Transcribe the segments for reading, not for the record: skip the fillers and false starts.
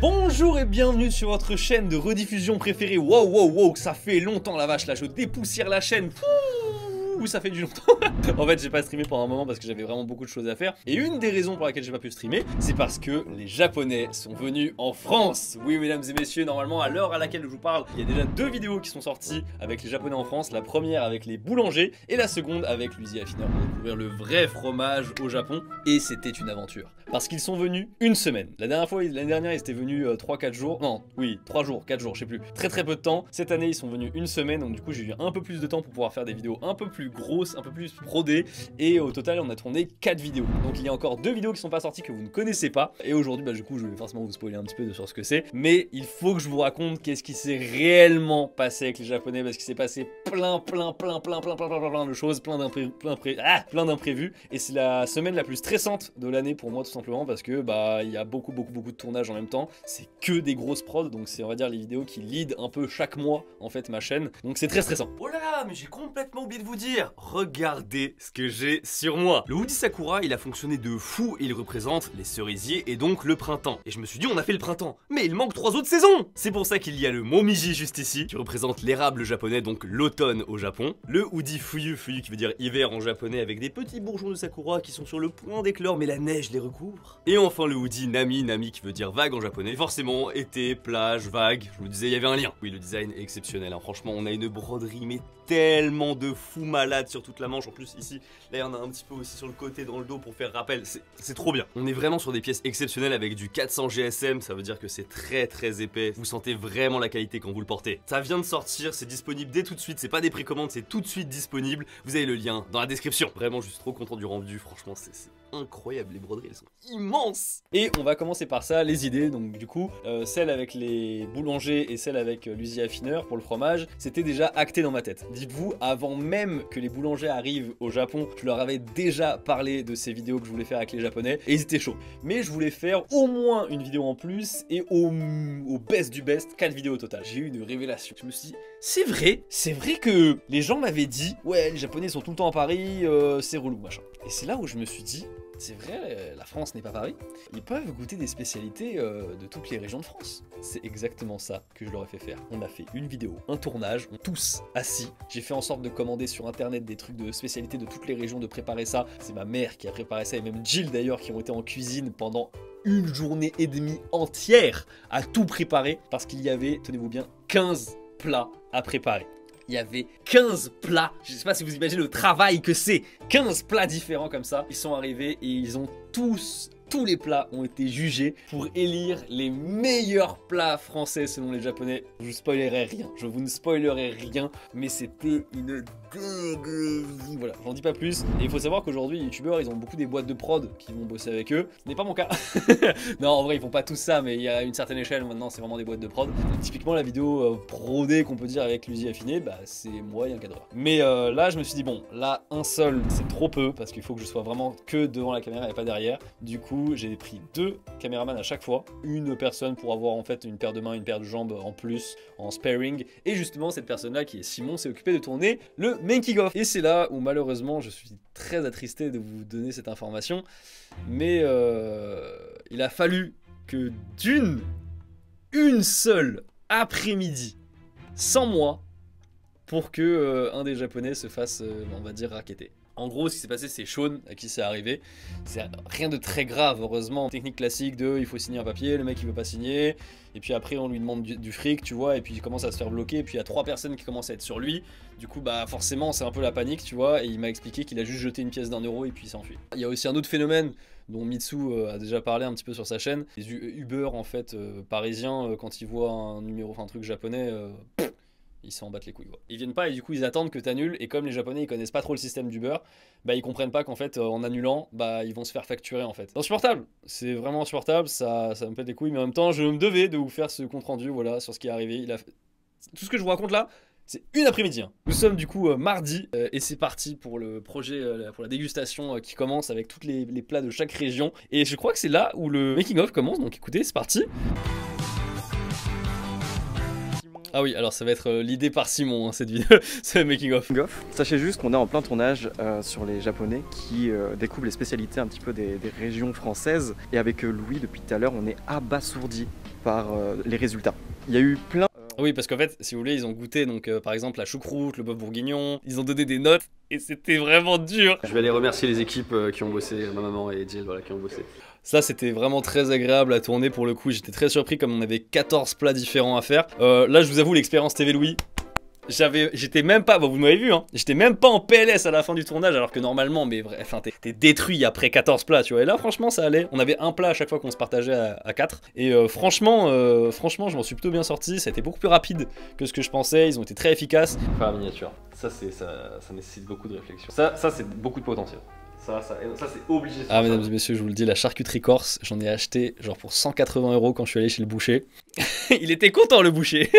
Bonjour et bienvenue sur votre chaîne de rediffusion préférée. Wow, wow, wow, ça fait longtemps la vache là, je dépoussière la chaîne. Ouh, ça fait du longtemps. En fait, j'ai pas streamé pendant un moment parce que j'avais vraiment beaucoup de choses à faire. Et une des raisons pour laquelle j'ai pas pu streamer, c'est parce que les Japonais sont venus en France. Oui, mesdames et messieurs, normalement, à l'heure à laquelle je vous parle, il y a déjà 2 vidéos qui sont sorties avec les Japonais en France. La première avec les boulangers et la seconde avec l'usine affineur pour découvrir le vrai fromage au Japon. Et c'était une aventure. Parce qu'ils sont venus une semaine. L'année dernière, ils étaient venus 3-4 jours. Non, oui, 3 jours, 4 jours, je sais plus. Très peu de temps. Cette année, ils sont venus une semaine. Donc du coup, j'ai eu un peu plus de temps pour pouvoir faire des vidéos un peu plus grosses, un peu plus brodées. Et au total, on a tourné 4 vidéos. Donc il y a encore 2 vidéos qui sont pas sorties que vous ne connaissez pas. Et aujourd'hui, du coup, je vais forcément vous spoiler un petit peu sur ce que c'est. Mais il faut que je vous raconte qu'est-ce qui s'est réellement passé avec les Japonais. Parce qu'il s'est passé plein de choses, plein d'imprévus. Et c'est la semaine la plus stressante de l'année pour moi, tout simplement. Parce que il y a beaucoup de tournages en même temps. C'est que des grosses prods. Donc c'est, on va dire, les vidéos qui lead un peu chaque mois en fait ma chaîne. Donc c'est très stressant. Oh là là, mais j'ai complètement oublié de vous dire. Regardez ce que j'ai sur moi. Le hoodie Sakura, il a fonctionné de fou et il représente les cerisiers et donc le printemps. Et je me suis dit, on a fait le printemps, mais il manque 3 autres saisons. C'est pour ça qu'il y a le momiji juste ici, qui représente l'érable japonais, donc l'automne au Japon. Le hoodie fuyu qui veut dire hiver en japonais, avec des petits bourgeons de Sakura qui sont sur le point d'éclore, mais la neige les recouvre. Et enfin le hoodie Nami qui veut dire vague en japonais. Forcément, été, plage, vague, je me disais, il y avait un lien. Oui, le design est exceptionnel, hein. Franchement, on a une broderie, mais tellement de fous malades sur toute la manche. En plus ici, là il y en a un petit peu aussi sur le côté dans le dos pour faire rappel. C'est trop bien. On est vraiment sur des pièces exceptionnelles avec du 400 GSM. Ça veut dire que c'est très épais. Vous sentez vraiment la qualité quand vous le portez. Ça vient de sortir, c'est disponible dès tout de suite. C'est pas des précommandes, c'est tout de suite disponible. Vous avez le lien dans la description. Vraiment, je suis trop content du rendu. Franchement, c'est incroyable. Les broderies, elles sont immenses. Et on va commencer par ça, les idées. Donc du coup, celle avec les boulangers et celle avec l'usine affineur pour le fromage, c'était déjà acté dans ma tête. Dites-vous, avant même que les boulangers arrivent au Japon, je leur avais déjà parlé de ces vidéos que je voulais faire avec les Japonais et ils étaient chauds. Mais je voulais faire au moins une vidéo en plus et au best du best, 4 vidéos au total. J'ai eu une révélation. Je me suis dit, c'est vrai que les gens m'avaient dit, ouais, les Japonais sont tout le temps à Paris, c'est relou, machin. Et c'est là où je me suis dit, c'est vrai, la France n'est pas Paris. Ils peuvent goûter des spécialités de toutes les régions de France. C'est exactement ça que je leur ai fait faire. On a fait une vidéo, un tournage, on tous assis. J'ai fait en sorte de commander sur internet des trucs de spécialités de toutes les régions, de préparer ça. C'est ma mère qui a préparé ça et même Jill d'ailleurs qui ont été en cuisine pendant une journée et demie entière à tout préparer parce qu'il y avait, tenez-vous bien, 15 plats à préparer. Il y avait 15 plats, je sais pas si vous imaginez le travail que c'est, 15 plats différents comme ça. Ils sont arrivés et ils ont tous les plats ont été jugés pour élire les meilleurs plats français selon les Japonais. Je vous spoilerai rien, je vous ne spoilerai rien, mais c'était une dinguerie. Voilà, j'en dis pas plus. Et il faut savoir qu'aujourd'hui, les youtubeurs, ils ont beaucoup des boîtes de prod qui vont bosser avec eux. Ce n'est pas mon cas. Non, en vrai, ils font pas tout ça, mais il y a une certaine échelle maintenant, c'est vraiment des boîtes de prod. Donc, typiquement, la vidéo prodée qu'on peut dire avec l'usine affinée, c'est moi et un cadreur. Mais là, je me suis dit, bon, là, un seul, c'est trop peu parce qu'il faut que je sois vraiment que devant la caméra et pas derrière. Du coup, j'ai pris 2 caméramans à chaque fois, une personne pour avoir en fait une paire de mains, une paire de jambes en plus en sparring, et justement cette personne là qui est Simon s'est occupé de tourner le making of. Et c'est là où malheureusement je suis très attristé de vous donner cette information, mais il a fallu que une seule après-midi sans moi pour que un des Japonais se fasse on va dire racketter. En gros, ce qui s'est passé, c'est Sean à qui c'est arrivé. C'est rien de très grave, heureusement. Technique classique de il faut signer un papier, le mec il veut pas signer. Et puis après, on lui demande du fric, tu vois. Et puis il commence à se faire bloquer. Et puis il y a 3 personnes qui commencent à être sur lui. Du coup, forcément, c'est un peu la panique, tu vois. Et il m'a expliqué qu'il a juste jeté une pièce d'1 euro et puis il s'est enfui. Il y a aussi un autre phénomène dont Mitsu a déjà parlé un petit peu sur sa chaîne. Les Uber, en fait, parisiens, quand ils voient un numéro, enfin un truc japonais. Ils s'en battent les couilles quoi. Ils viennent pas et du coup ils attendent que t'annules et comme les Japonais ils connaissent pas trop le système d'Uber, ils comprennent pas qu'en fait en annulant ils vont se faire facturer en fait. C'est insupportable, c'est vraiment insupportable, ça me pète les couilles mais en même temps je me devais de vous faire ce compte rendu voilà sur ce qui est arrivé. Tout ce que je vous raconte là, c'est une après-midi. Hein. Nous sommes du coup mardi et c'est parti pour le projet, pour la dégustation qui commence avec tous les plats de chaque région et je crois que c'est là où le making of commence donc écoutez c'est parti. Ah oui, alors ça va être l'idée par Simon, hein, cette vidéo, c'est making of. Sachez juste qu'on est en plein tournage sur les Japonais qui découvrent les spécialités un petit peu des régions françaises. Et avec Louis, depuis tout à l'heure, on est abasourdi par les résultats. Il y a eu plein... Oui, parce qu'en fait, si vous voulez, ils ont goûté donc par exemple la choucroute, le bœuf bourguignon, ils ont donné des notes et c'était vraiment dur. Je vais aller remercier les équipes qui ont bossé, ma maman et Jill, voilà, qui ont bossé. Ça, c'était vraiment très agréable à tourner pour le coup, j'étais très surpris comme on avait 14 plats différents à faire. Là, je vous avoue, l'expérience TV Louis, j'étais même pas, bon, vous m'avez vu, hein, j'étais même pas en PLS à la fin du tournage, alors que normalement, mais enfin, t'es détruit après 14 plats, tu vois. Et là, franchement, ça allait. On avait un plat à chaque fois qu'on se partageait à 4. Et franchement, je m'en suis plutôt bien sorti. Ça a été beaucoup plus rapide que ce que je pensais. Ils ont été très efficaces. Faire la miniature, ça nécessite beaucoup de réflexion. Ça c'est beaucoup de potentiel. Ça c'est obligé. Ah, mesdames et messieurs, je vous le dis, la charcuterie corse, j'en ai acheté genre pour 180 € quand je suis allé chez le boucher. Il était content, le boucher.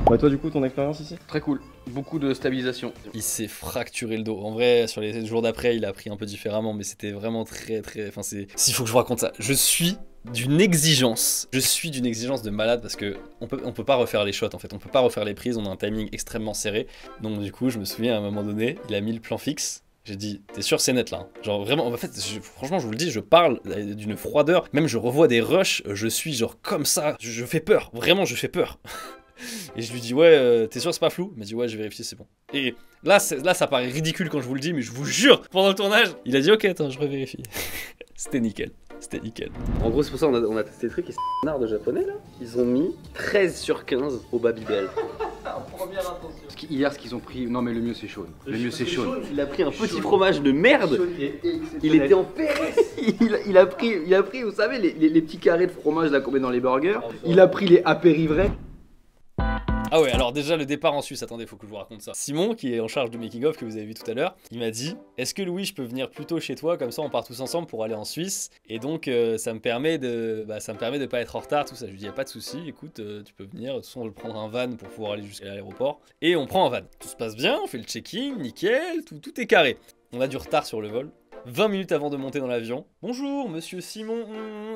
Ouais, toi, du coup, ton expérience ici? Très cool, beaucoup de stabilisation. Il s'est fracturé le dos. En vrai, sur les jours d'après, il a pris un peu différemment, mais c'était vraiment très. Enfin, s'il faut que je vous raconte ça, je suis d'une exigence de malade parce que on peut pas refaire les shots en fait, on peut pas refaire les prises, on a un timing extrêmement serré. Donc du coup, je me souviens à un moment donné, il a mis le plan fixe. J'ai dit, t'es sûr c'est net là hein. Genre vraiment, en fait, franchement je vous le dis, je parle d'une froideur. Même je revois des rushs, je suis genre comme ça, je fais peur, vraiment je fais peur. Et je lui dis, ouais, t'es sûr c'est pas flou? Il m'a dit, ouais, je vérifie, c'est bon. Et là, ça paraît ridicule quand je vous le dis, mais je vous jure, pendant le tournage, il a dit, ok, attends, je revérifie. C'était nickel. C'était nickel. En gros, c'est pour ça qu'on a testé des trucs et c'est un de japonais là. Ils ont mis 13 sur 15 au Babybel. Première intention. Hier, ce qu'ils ont pris. Non, mais le mieux c'est chaud. Le mieux c'est chaud. Il a pris un petit fromage de merde. Il était en PLS. il a pris, vous savez, les petits carrés de fromage là qu'on met dans les burgers. Il a pris les apéritifs. Ah ouais, alors déjà le départ en Suisse, attendez, faut que je vous raconte ça. Simon, qui est en charge du making of que vous avez vu tout à l'heure, il m'a dit, est-ce que Louis, je peux venir plus tôt chez toi, comme ça on part tous ensemble pour aller en Suisse, et donc ça me permet de pas être en retard, tout ça. Je lui dis, y a pas de souci, écoute, tu peux venir, de toute façon on va prendre un van pour pouvoir aller jusqu'à l'aéroport, et on prend un van. Tout se passe bien, on fait le check-in, nickel, tout est carré. On a du retard sur le vol. 20 minutes avant de monter dans l'avion. Bonjour, monsieur Simon,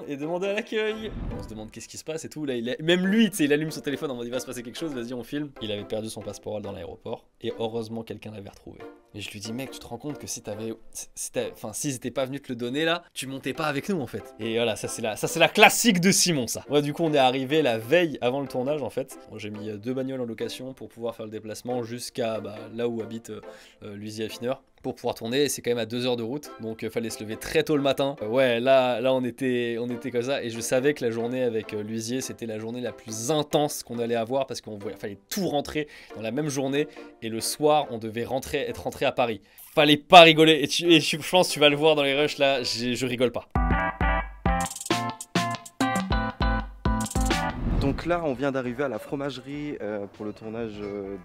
et demandez à l'accueil. On se demande qu'est-ce qui se passe et tout. Là, même lui, tu sais, il allume son téléphone en mode il va se passer quelque chose, vas-y, on filme. Il avait perdu son passeport dans l'aéroport et heureusement, quelqu'un l'avait retrouvé. Et je lui dis, mec, tu te rends compte que s'ils étaient pas venus te le donner là, tu montais pas avec nous en fait. Et voilà, ça c'est la classique de Simon, ça. Ouais, du coup, on est arrivé la veille avant le tournage en fait. Bon, j'ai mis 2 bagnoles en location pour pouvoir faire le déplacement jusqu'à là où habite Luizy Affineur. Pour pouvoir tourner, c'est quand même à 2 heures de route, donc fallait se lever très tôt le matin. Ouais, là on était comme ça, et je savais que la journée avec Luisier, c'était la journée la plus intense qu'on allait avoir, parce qu'il fallait tout rentrer dans la même journée, et le soir, on devait être rentré à Paris. Fallait pas rigoler, et je pense que tu vas le voir dans les rushs là, je rigole pas. Donc là, on vient d'arriver à la fromagerie pour le tournage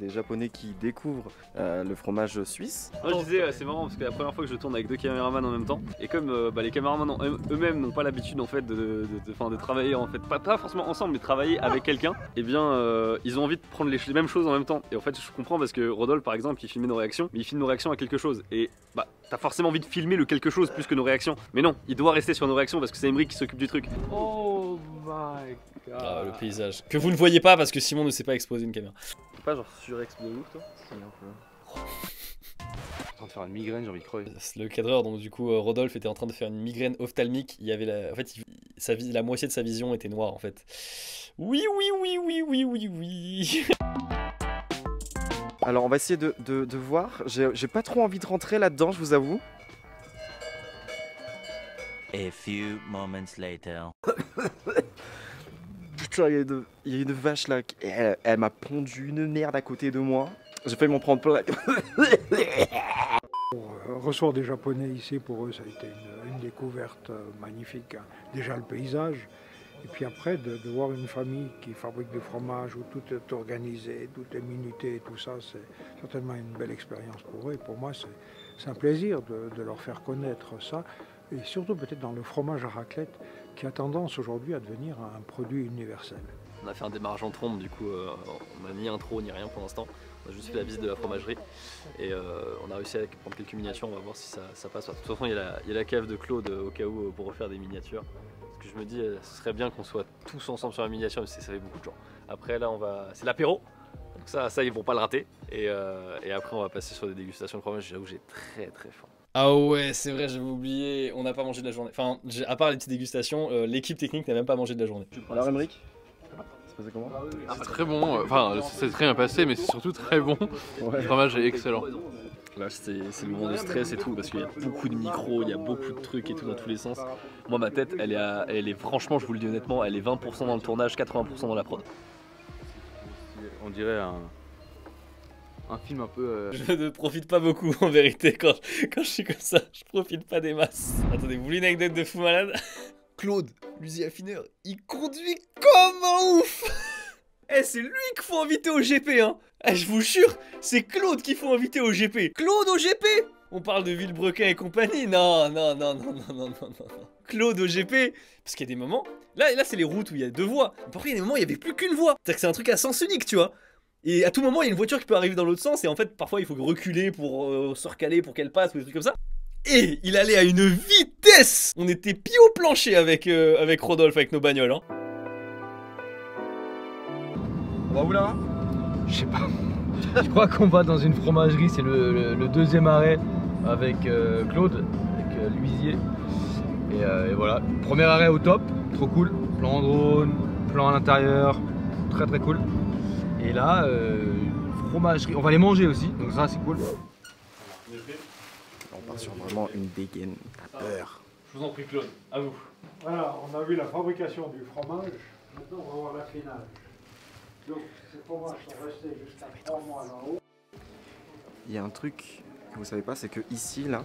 des Japonais qui découvrent le fromage suisse. Moi je disais, c'est marrant parce que la première fois que je tourne avec 2 caméramans en même temps, et comme les caméramans eux-mêmes n'ont pas l'habitude en fait de travailler en fait, pas forcément ensemble, mais travailler avec quelqu'un, et bien ils ont envie de prendre les mêmes choses en même temps. Et en fait, je comprends parce que Rodolphe par exemple, il filmait nos réactions, mais il filme nos réactions à quelque chose. Et t'as forcément envie de filmer le quelque chose plus que nos réactions. Mais non, il doit rester sur nos réactions parce que c'est Emery qui s'occupe du truc. Oh my god. Ah, le paysage. Que vous ne voyez pas parce que Simon ne sait pas exposer une caméra. T'es pas genre surexp de ouf toi? Si, un peu. Je suis en train de faire une migraine, j'ai envie de crever. Le cadreur, donc du coup Rodolphe était en train de faire une migraine ophtalmique. Il y avait en fait, la moitié de sa vision était noire en fait. Oui. Alors on va essayer de voir, j'ai pas trop envie de rentrer là-dedans, je vous avoue. A few moments later. Putain, il y a une vache là, elle m'a pondu une merde à côté de moi. J'ai failli m'en prendre plein. Recevoir des Japonais ici, pour eux, ça a été une découverte magnifique. Déjà le paysage, et puis après de voir une famille qui fabrique du fromage où tout est organisé, tout est minuté, tout ça, c'est certainement une belle expérience pour eux. Et pour moi, c'est un plaisir de leur faire connaître ça, et surtout peut-être dans le fromage à raclette, qui a tendance aujourd'hui à devenir un produit universel. On a fait un démarrage en trombe, du coup on n'a ni intro ni rien pour l'instant. On a juste fait la visite de la fromagerie et on a réussi à prendre quelques miniatures, on va voir si ça passe. De toute façon il y a la cave de Claude au cas où pour refaire des miniatures. Parce que je me dis ce serait bien qu'on soit tous ensemble sur la miniature, mais ça fait beaucoup de gens. Après là c'est l'apéro, Ça ils vont pas le rater. Et après on va passer sur des dégustations de fromage. J'avoue j'ai très faim. Ah ouais, c'est vrai, j'avais oublié, on n'a pas mangé de la journée. Enfin, à part les petites dégustations, l'équipe technique n'a même pas mangé de la journée. Alors, Emeric, c'est passé comment? C'est très bon, enfin c'est très bien passé, mais c'est surtout très bon. Le fromage est excellent. Là c'est le moment de stress et tout parce qu'il y a beaucoup de micros, il y a beaucoup de trucs et tout dans tous les sens. Moi ma tête elle est franchement, je vous le dis honnêtement, elle est 20% dans le tournage, 80% dans la prod. On dirait un film un peu... Je ne profite pas beaucoup en vérité quand je suis comme ça, je profite pas des masses. Attendez, vous voulez une anecdote de fou malade? Claude, l'usine affineur, il conduit comme un ouf. Eh, c'est lui qu'il faut inviter au GP, hein. Eh, je vous jure, c'est Claude qu'il faut inviter au GP. Claude au GP. On parle de Villebrequin et compagnie. Non. Claude au GP. Parce qu'il y a des moments, là c'est les routes où il y a 2 voies. Après, il y a des moments où il n'y avait plus qu'une voie. C'est-à-dire que c'est un truc à sens unique, tu vois. Et à tout moment, il y a une voiture qui peut arriver dans l'autre sens. Et en fait, parfois, il faut reculer pour se recaler pour qu'elle passe ou des trucs comme ça. Et il allait à une vitesse. On était pied au plancher avec Rodolphe, avec nos bagnoles, hein. On va où là? Je sais pas. Je crois qu'on va dans une fromagerie, c'est le deuxième arrêt avec Claude, avec l'huisier. Et voilà, premier arrêt au top, trop cool. Plan en drone, plan à l'intérieur, très cool. Et là, fromagerie, on va les manger aussi, donc ça c'est cool. On part sur vraiment une dégaine à peur. Je vous en prie Claude, à vous. Voilà, on a vu la fabrication du fromage, maintenant on va voir l'affinage. Donc ces fromages sont restés jusqu'à 3 mois là-haut. Il y a un truc que vous savez pas, c'est que ici, là,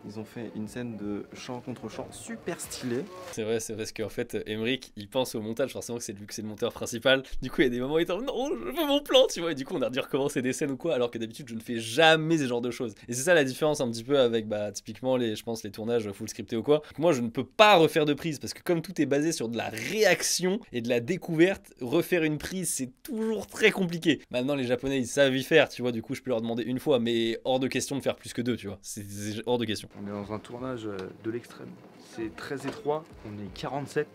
ils ont fait une scène de chant contre chant super stylée. C'est vrai, parce qu'en fait, Emeric, il pense au montage, forcément que c'est lui que c'est le monteur principal. Du coup, il y a des moments où il est en non, je veux mon plan, tu vois. Et du coup, on a dû recommencer des scènes ou quoi, alors que d'habitude, je ne fais jamais ce genre de choses. Et c'est ça la différence un petit peu avec, bah, typiquement, je pense, les tournages full scriptés ou quoi. Moi, je ne peux pas refaire de prise parce que comme tout est basé sur de la réaction et de la découverte, refaire une prise, c'est toujours très compliqué. Maintenant, les Japonais, ils savent y faire, tu vois. Du coup, je peux leur demander une fois, mais hors de question de faire plus que 2, tu vois. C'est hors de question. On est dans un tournage de l'extrême. C'est très étroit, on est 47,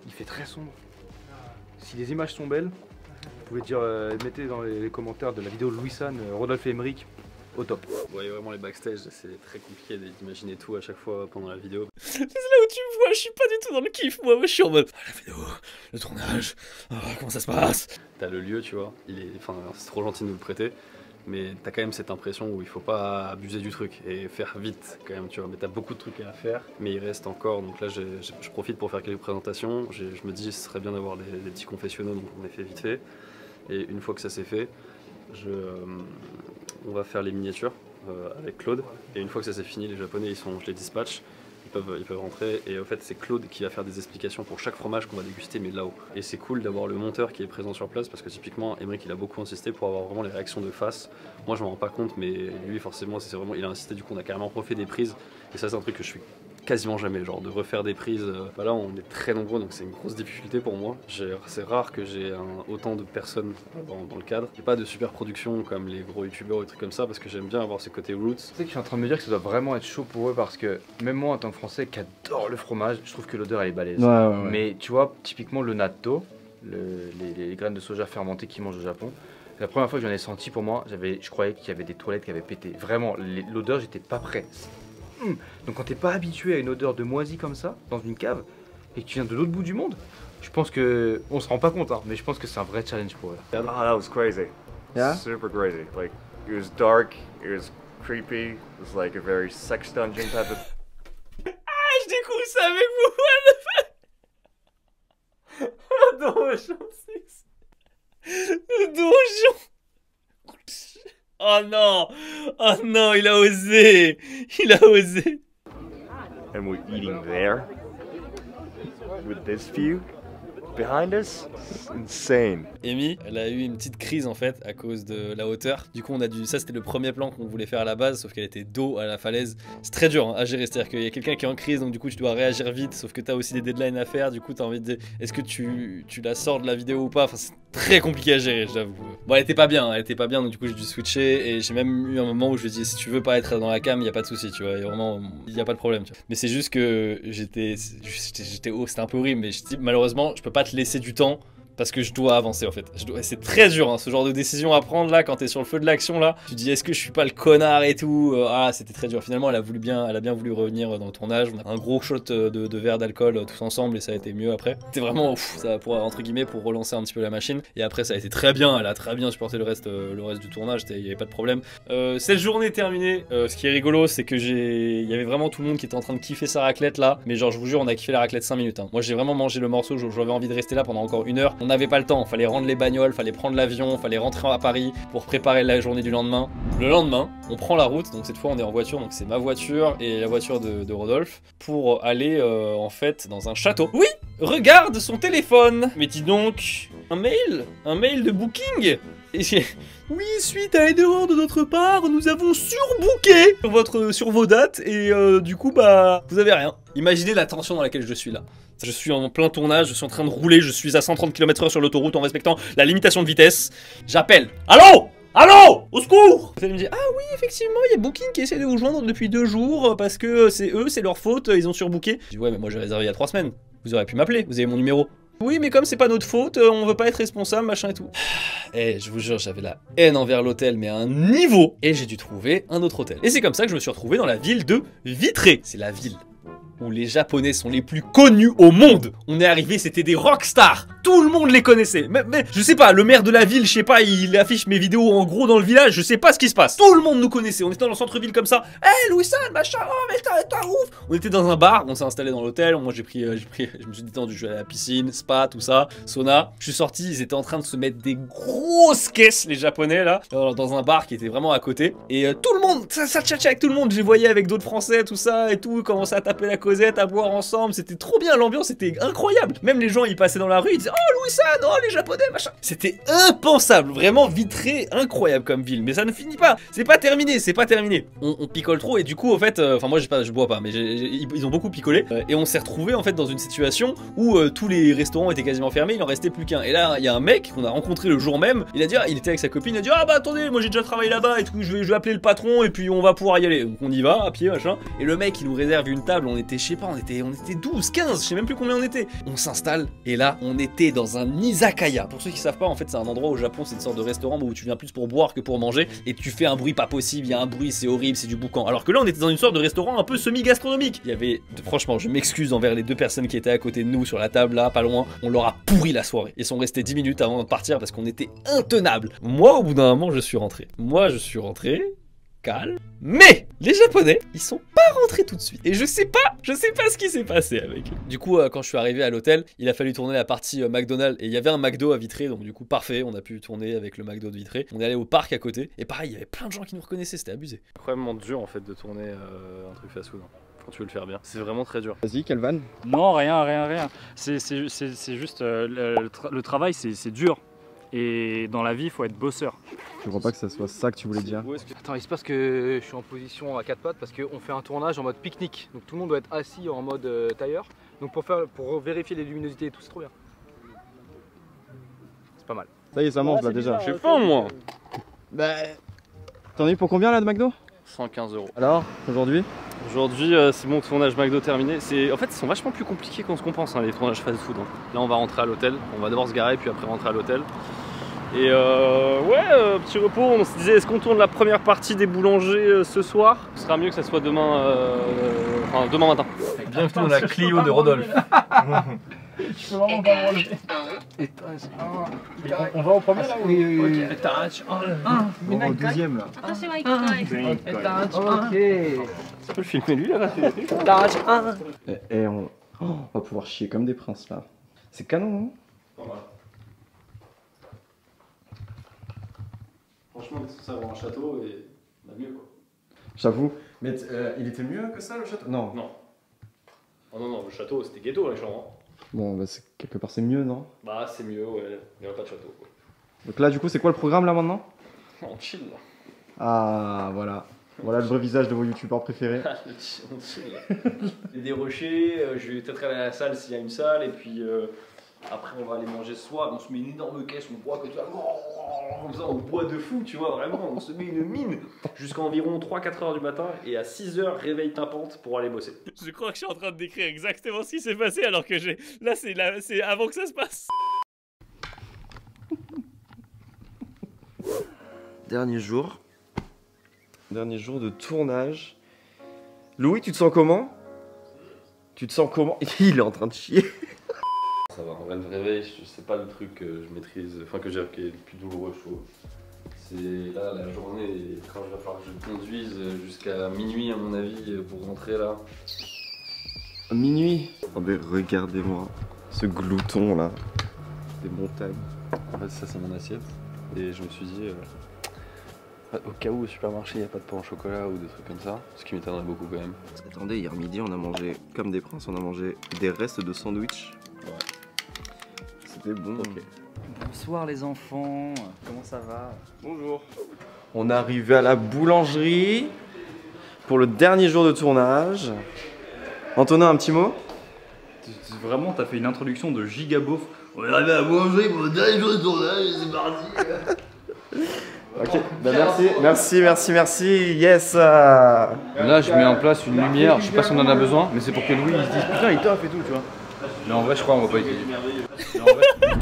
il fait très sombre. Si les images sont belles, vous pouvez dire, mettez dans les commentaires de la vidéo de Louis San, Rodolphe et Emeric, au top. Vous voyez vraiment les backstage, c'est très compliqué d'imaginer tout à chaque fois pendant la vidéo. C'est là où tu me vois, je suis pas du tout dans le kiff, moi je suis en mode la vidéo, le tournage, comment ça se passe? T'as le lieu, tu vois, c'est trop gentil de nous le prêter. Mais t'as quand même cette impression où il faut pas abuser du truc et faire vite quand même, tu vois. Mais t'as beaucoup de trucs à faire, mais il reste encore. Donc là, je profite pour faire quelques présentations. Je me dis, ce serait bien d'avoir des petits confessionnaux, donc on les fait vite fait. Et une fois que ça c'est fait, on va faire les miniatures avec Claude. Et une fois que ça c'est fini, les Japonais, je les dispatche. Ils peuvent rentrer et en fait c'est Claude qui va faire des explications pour chaque fromage qu'on va déguster mais là-haut. Et c'est cool d'avoir le monteur qui est présent sur place parce que typiquement Emeric il a beaucoup insisté pour avoir vraiment les réactions de face. Moi je m'en rends pas compte mais lui forcément il a insisté, du coup on a carrément refait des prises et ça c'est un truc que je fais quasiment jamais, genre de refaire des prises. Là on est très nombreux donc c'est une grosse difficulté pour moi. C'est rare que j'ai autant de personnes dans le cadre. Il n'y a pas de super production comme les gros youtubeurs ou des trucs comme ça parce que j'aime bien avoir ce côté roots. Tu sais que je suis en train de me dire que ça doit vraiment être chaud pour eux parce que même moi en tant que français qui adore le fromage, je trouve que l'odeur elle est balèze. Ouais. Mais tu vois, typiquement le natto, les graines de soja fermentées qu'ils mangent au Japon, la première fois que j'en ai senti pour moi, je croyais qu'il y avait des toilettes qui avaient pété. Vraiment, l'odeur j'étais pas prêt. Donc quand t'es pas habitué à une odeur de moisi comme ça, dans une cave, et que tu viens de l'autre bout du monde, je pense que, on se rend pas compte, hein, mais je pense que c'est un vrai challenge pour eux. Oh, that was crazy. Yeah? Super crazy. Like, it was dark, it was creepy, it was like a very sex dungeon type of... Ah, je découvre ça avec vous. Donjon 6. Donjon. Oh non, il a osé. And we're eating there with this view behind us. It's insane. Amy, elle a eu une petite crise en fait à cause de la hauteur. Du coup, ça c'était le premier plan qu'on voulait faire à la base, sauf qu'elle était dos à la falaise. C'est très dur hein, à gérer, c'est-à-dire qu'il y a quelqu'un qui est en crise, donc du coup tu dois réagir vite, sauf que t'as aussi des deadlines à faire. Du coup, t'as envie de dire, est-ce que tu la sors de la vidéo ou pas? Enfin, c'est très compliqué à gérer, j'avoue. Bon, elle était pas bien, donc du coup j'ai dû switcher et j'ai même eu un moment où je lui ai dit, si tu veux pas être dans la cam, y a pas de souci, tu vois. Et vraiment, y a pas de problème. Tu vois. Mais c'est juste que c'était un peu horrible, mais malheureusement, je peux pas te laisser du temps parce que je dois avancer en fait. C'est très dur hein, ce genre de décision à prendre là quand t'es sur le feu de l'action là. Tu te dis est-ce que je suis pas le connard et tout. Ah c'était très dur. Finalement elle a bien voulu revenir dans le tournage. On a un gros shot de verre d'alcool tous ensemble et ça a été mieux après. C'était vraiment ça pour entre guillemets pour relancer un petit peu la machine. Et après ça a été très bien. Elle a très bien supporté le reste du tournage. Il y avait pas de problème. Cette journée terminée. Ce qui est rigolo c'est que il y avait vraiment tout le monde qui était en train de kiffer sa raclette là. Mais genre je vous jure on a kiffé la raclette 5 minutes. Hein. Moi j'ai vraiment mangé le morceau. J'avais envie de rester là pendant encore 1 heure. On n'avait pas le temps, fallait rendre les bagnoles, fallait prendre l'avion, fallait rentrer à Paris pour préparer la journée du lendemain. Le lendemain, on prend la route, donc cette fois on est en voiture, donc c'est ma voiture et la voiture de Rodolphe, pour aller en fait dans un château. Oui, regarde son téléphone. Mais dis donc, un mail de Booking. Oui, suite à une erreur de notre part, nous avons surbooké sur vos dates et du coup bah vous avez rien. Imaginez la tension dans laquelle je suis là. Je suis en plein tournage, je suis en train de rouler, je suis à 130 km/h sur l'autoroute en respectant la limitation de vitesse. J'appelle. Allô ? Allô ? Au secours ! Elle me dit ah oui effectivement il y a Booking qui essaie de vous joindre depuis 2 jours parce que c'est leur faute, ils ont surbooké. Je dis ouais mais moi j'ai réservé il y a 3 semaines. Vous auriez pu m'appeler, vous avez mon numéro. Oui mais comme c'est pas notre faute, on veut pas être responsable machin et tout. Eh je vous jure j'avais la haine envers l'hôtel mais à un niveau. Et j'ai dû trouver un autre hôtel. Et c'est comme ça que je me suis retrouvé dans la ville de Vitré. C'est la ville où les Japonais sont les plus connus au monde. On est arrivé, c'était des rockstars. Tout le monde les connaissait. Mais je sais pas, le maire de la ville, je sais pas, il affiche mes vidéos en gros dans le village, je sais pas ce qui se passe. Tout le monde nous connaissait. On était dans le centre-ville comme ça. Hey, Louis-San, machin, oh, mais t'as ouf. On était dans un bar, on s'est installé dans l'hôtel. Moi, je me suis détendu, je suis allé à la piscine, spa, tout ça, sauna. Je suis sorti, ils étaient en train de se mettre des grosses caisses, les Japonais, là, dans un bar qui était vraiment à côté. Et tout le monde, ça tchatchait avec tout le monde. Je les voyais avec d'autres Français, tout ça et tout, commençaient à taper la causette, à boire ensemble. C'était trop bien, l'ambiance était incroyable. Même les gens, ils passaient dans la rue, ils disaient oh Louis-San, oh les Japonais, machin. C'était impensable, vraiment Vitré, incroyable comme ville. Mais ça ne finit pas, c'est pas terminé, c'est pas terminé. On picole trop et du coup, en fait, enfin moi je bois pas, mais ils ont beaucoup picolé et on s'est retrouvé en fait dans une situation où tous les restaurants étaient quasiment fermés, il en restait plus qu'un. Et là, il y a un mec qu'on a rencontré le jour même. Il était avec sa copine, il a dit ah bah attendez, moi j'ai déjà travaillé là-bas et tout, je vais appeler le patron et puis on va pouvoir y aller. Donc on y va à pied, machin. Et le mec, il nous réserve une table. On était, je sais pas, on était 12, 15, je sais même plus combien on était. On s'installe et là, on était dans un izakaya. Pour ceux qui savent pas, en fait, c'est un endroit au Japon, c'est une sorte de restaurant où tu viens plus pour boire que pour manger et tu fais un bruit pas possible. Il y a un bruit, c'est horrible, c'est du boucan. Alors que là, on était dans une sorte de restaurant un peu semi-gastronomique. Il y avait, franchement, je m'excuse envers les 2 personnes qui étaient à côté de nous sur la table là, pas loin. On leur a pourri la soirée. Ils sont restés 10 minutes avant de partir parce qu'on était intenables. Moi, au bout d'un moment, je suis rentré. Calme. Mais les Japonais, ils sont pas rentrés tout de suite. Et je sais pas ce qui s'est passé avec eux. Du coup, quand je suis arrivé à l'hôtel, il a fallu tourner la partie McDonald's. Et il y avait un McDo à Vitré, donc du coup, parfait, on a pu tourner avec le McDo de Vitré. On est allé au parc à côté. Et pareil, il y avait plein de gens qui nous reconnaissaient, c'était abusé. Incroyablement dur en fait de tourner un truc fast-food. Quand tu veux le faire bien, c'est vraiment très dur. Vas-y, Calvan. Non, rien. C'est juste le travail, c'est dur. Et dans la vie, il faut être bosseur. Je crois pas que ça soit ça que tu voulais dire. Attends, il se passe que je suis en position à 4 pattes parce qu'on fait un tournage en mode pique-nique. Donc tout le monde doit être assis en mode tailleur. Donc pour vérifier les luminosités et tout, c'est trop bien. C'est pas mal. Ça y est, ça mange là déjà. J'ai faim moi. Bah. T'en as eu pour combien là de McDo? 115 €. Alors, aujourd'hui? Aujourd'hui, c'est mon tournage McDo terminé. En fait, ils sont vachement plus compliqués qu'on ce qu'on pense, hein, les tournages fast-food. Hein. Là, on va rentrer à l'hôtel. On va d'abord se garer, puis après rentrer à l'hôtel. Et petit repos. On se disait, est-ce qu'on tourne la première partie des boulangers ce soir? Ce sera mieux que ça soit demain, demain matin. Bienvenue dans la Clio de Rodolphe. Je peux vraiment pas me relever. On va au premier là? Oui. Étage 1. On va au deuxième là. Ok. Tu peux le filmer lui là? Étage 1. Et on va pouvoir chier comme des princes là. C'est canon, non? Franchement, on est censé avoir un château et on a mieux quoi. J'avoue. Mais il était mieux que ça le château? Non. Non. Oh non, le château c'était ghetto les gens. Bon, bah quelque part c'est mieux, non? Bah c'est mieux, ouais. Il n'y a pas de château quoi. Donc là, du coup, c'est quoi le programme là maintenant? On chill là. Ah, voilà. Voilà le vrai visage de vos youtubeurs préférés. On chill. Il y a des rochers, je vais peut-être aller à la salle s'il y a une salle, et puis après on va aller manger ce soir. On se met une énorme caisse, on boit que tu vois. Comme ça, on boit de fou, tu vois, vraiment. On se met une mine jusqu'à environ 3-4 heures du matin, et à 6 heures, réveil tapante pour aller bosser. Je crois que je suis en train de décrire exactement ce qui s'est passé alors que là c'est avant que ça se passe. Dernier jour. Dernier jour de tournage. Louis, tu te sens comment? Tu te sens comment? Il est en train de chier. Ça va, en vrai, le réveil, c'est pas le truc que je maîtrise, enfin que j'ai qui est le plus douloureux, je trouve. C'est là, la journée, quand il va falloir que je conduise jusqu'à minuit, à mon avis, pour rentrer là. Minuit. Attendez, regardez-moi. Ce glouton là. Des montagnes. En fait, ça, c'est mon assiette. Et je me suis dit, au cas où au supermarché, il n'y a pas de pain au chocolat ou des trucs comme ça, ce qui m'étonnerait beaucoup quand même. Attendez, hier midi, on a mangé, comme des princes, on a mangé des restes de sandwich. Ouais. C'était bon. Ok. Bonsoir les enfants, comment ça va? Bonjour. On est arrivé à la boulangerie pour le dernier jour de tournage. Antonin, un petit mot? Vraiment, t'as fait une introduction de gigabeauf. On est arrivé à la boulangerie pour le dernier jour de tournage, c'est parti. Ok, bah merci, yes. Là, je mets en place une lumière, je sais pas si on en a besoin, mais c'est pour que Louis il se dise putain, il toffe et tout, tu vois. Mais en vrai, je crois qu'on va pas essayer.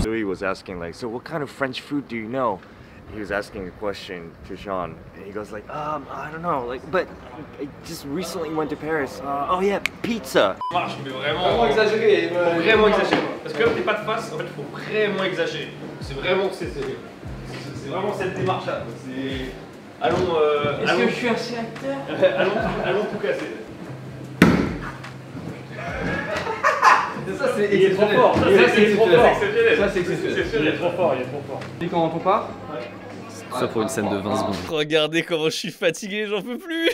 Louis was asking like, so what kind of French food do you know? He was asking a question to Sean, and he goes like, I don't know, like, but I just recently went to Paris. Oh yeah, pizza. Marche, mais vraiment exagéré. Faut vraiment exagérer. Parce que les pâtes face, en fait, faut vraiment exagérer. C'est vraiment cette démarche là. Allons. Est-ce que je suis un sénateur? allons tout casser. Ça c'est trop fort. Ça c'est exceptionnel. Ça c'est exceptionnel. Il est trop fort, il est trop fort. Et quand on part? Ça pour une scène de 20 secondes. Regardez comment je suis fatigué, j'en peux plus.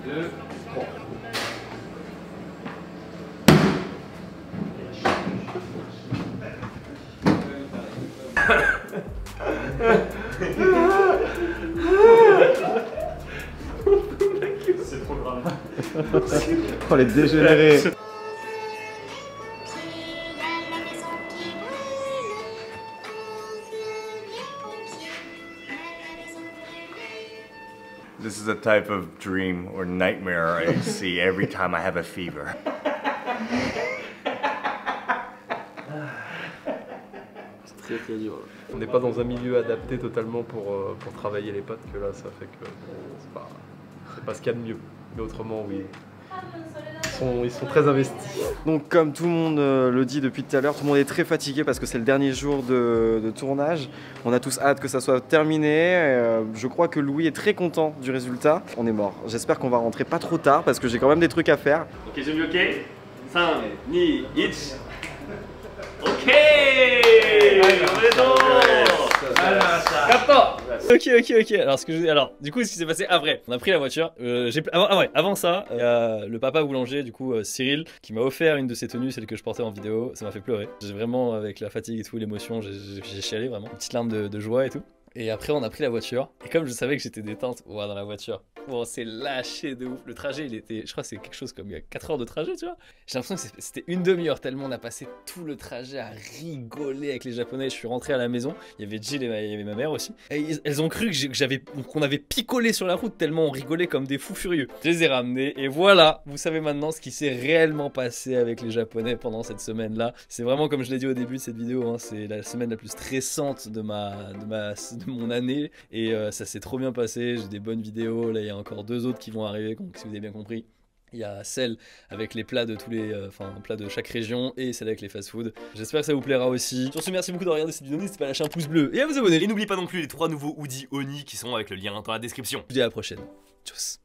2, 3. C'est trop grave. Oh les dégénérés. This is a type of dream or nightmare I see every time I have a fever. C'est très dur. On n'est pas dans un milieu adapté totalement pour travailler les pâtes, que là ça fait que c'est pas ce qu'il y a de mieux. Mais autrement, oui. Ils sont très investis. Donc comme tout le monde le dit depuis tout à l'heure, tout le monde est très fatigué parce que c'est le dernier jour de tournage. On a tous hâte que ça soit terminé. Je crois que Louis est très content du résultat. On est mort. J'espère qu'on va rentrer pas trop tard parce que j'ai quand même des trucs à faire. Ok, j'ai mis ok. 5, 2, 1. Ok. Ok. Alors, du coup, ce qui s'est passé après, on a pris la voiture. Avant ça, il y a le papa boulanger, du coup, Cyril, qui m'a offert une de ses tenues, celle que je portais en vidéo. Ça m'a fait pleurer. J'ai vraiment, avec la fatigue et tout, l'émotion, j'ai chialé vraiment. Une petite larme de joie et tout. Et après, on a pris la voiture. Et comme je savais que j'étais détente dans la voiture, bon, on s'est lâché de ouf. Le trajet, il était, je crois que c'est quelque chose comme il y a 4 heures de trajet, tu vois. J'ai l'impression que c'était une demi-heure tellement on a passé tout le trajet à rigoler avec les Japonais. Je suis rentré à la maison. Il y avait Jill et il y avait ma mère aussi. Et elles ont cru qu'on avait picolé sur la route tellement on rigolait comme des fous furieux. Je les ai ramenés et voilà, vous savez maintenant ce qui s'est réellement passé avec les Japonais pendant cette semaine-là. C'est vraiment comme je l'ai dit au début de cette vidéo, hein, c'est la semaine la plus stressante de mon année et ça s'est trop bien passé. J'ai des bonnes vidéos. Là, il y a encore 2 autres qui vont arriver, donc si vous avez bien compris. Il y a celle avec les plats de tous les, plats de chaque région et celle avec les fast-food. J'espère que ça vous plaira aussi. Sur ce, merci beaucoup de regarder cette vidéo. N'hésitez pas à lâcher un pouce bleu et à vous abonner. Et n'oubliez pas non plus les 3 nouveaux hoodies Oni qui sont avec le lien dans la description. Je vous dis à la prochaine. Tchuss.